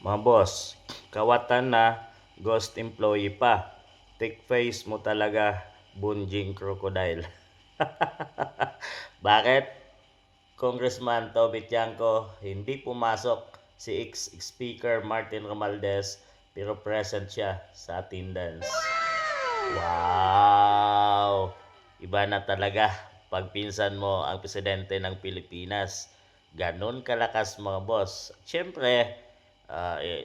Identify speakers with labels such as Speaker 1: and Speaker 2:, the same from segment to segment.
Speaker 1: Mga boss, kawatan na ghost employee pa. Thick face mo talaga, bunjing crocodile. Bakit? Congressman Toby Tiangco, hindi pumasok si ex-speaker Martin Romualdez pero present siya sa attendance. Wow! Iba na talaga pag pinsan mo ang presidente ng Pilipinas. Ganon kalakas mga boss. Siyempre,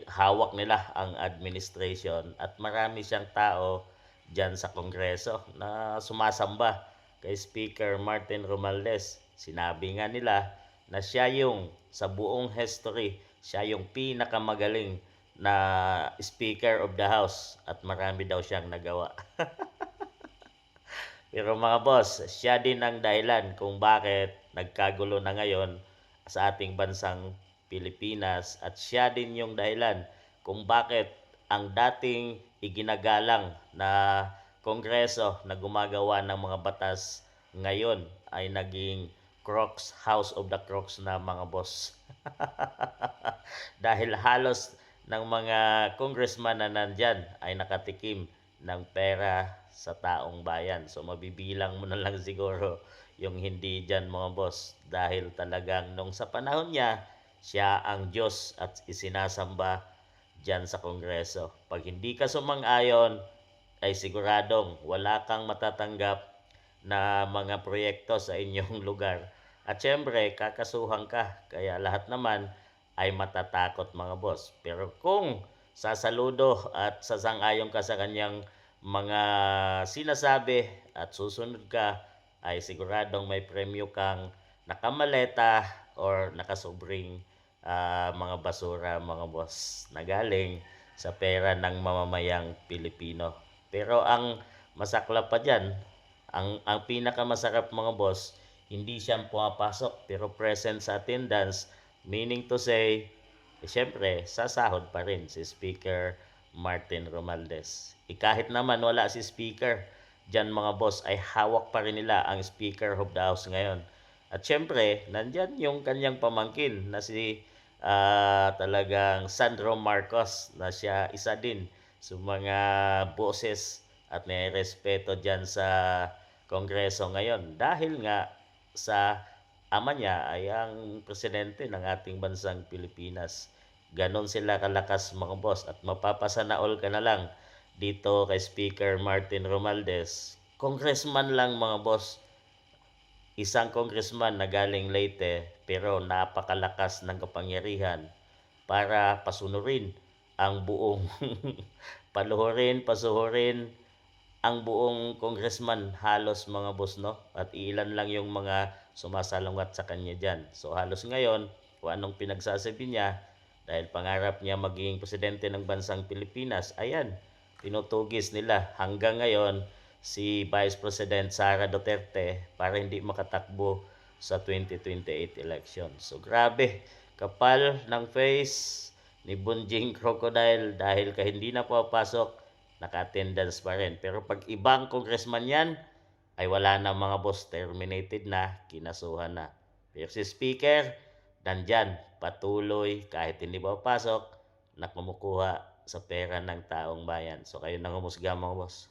Speaker 1: hawak nila ang administration at marami siyang tao dyan sa Kongreso na sumasamba kay Speaker Martin Romualdez. Sinabi nga nila na siya yung sa buong history, siya yung pinakamagaling na Speaker of the House at marami daw siyang nagawa. Pero mga boss, siya din ang dahilan kung bakit nagkagulo na ngayon sa ating bansang Pilipinas at siya din yung dahilan kung bakit ang dating iginagalang na Kongreso na gumagawa ng mga batas ngayon ay naging Crocs, House of the Crocs na mga boss. Dahil halos ng mga congressman na nandyan ay nakatikim ng pera sa taong bayan. So mabibilang mo na lang siguro yung hindi dyan mga boss. Dahil talagang nung sa panahon niya, siya ang Diyos at isinasamba dyan sa Kongreso. Pag hindi ka sumang-ayon, ay siguradong wala kang matatanggap na mga proyekto sa inyong lugar. At syempre, kakasuhan ka. Kaya lahat naman ay matatakot mga boss. Pero kung sasaludo at sasang-ayon ka sa kanyang mga sinasabi at susunod ka, ay siguradong may premyo kang nakamaleta or nakasobring mga basura mga boss na galing sa pera ng mamamayang Pilipino. Pero ang masaklap pa dyan, ang pinakamasarap mga boss, hindi siya pumapasok pero present sa attendance, meaning to say, siyempre, sasahod pa rin si Speaker Martin Romualdez. Kahit naman wala si Speaker, dyan mga boss ay hawak pa rin nila ang Speaker of the House ngayon. At siyempre, nandyan yung kanyang pamangkin na si talagang Sandro Marcos na siya isa din sa mga boses at nirespeto dyan sa Kongreso ngayon dahil nga sa ama niya ay ang presidente ng ating bansang Pilipinas. Ganon sila kalakas mga boss at mapapasana all ka na lang dito kay Speaker Martin Romualdez. Congressman lang mga boss, isang congressman na galing Leyte pero napakalakas ng kapangyarihan para pasunurin ang buong paluhurin, pasuhurin ang buong congressman halos mga boss no at ilan lang yung mga sumasalungat sa kanya diyan. So halos ngayon kung anong pinagsasabi niya dahil pangarap niya maging presidente ng bansang Pilipinas, ayan, tinutugis nila hanggang ngayon si Vice President Sara Duterte para hindi makatakbo sa 2028 election. So grabe, kapal ng face ni Bunjing Crocodile dahil hindi na papasok, naka-attendance pa rin. Pero pag ibang congressman yan, ay wala na mga boss, terminated na, kinasuhan na. Pero si Speaker, nandyan, patuloy, kahit hindi ba papasok, na kumukuha sa pera ng taong bayan. So kayo nang humusga mga boss.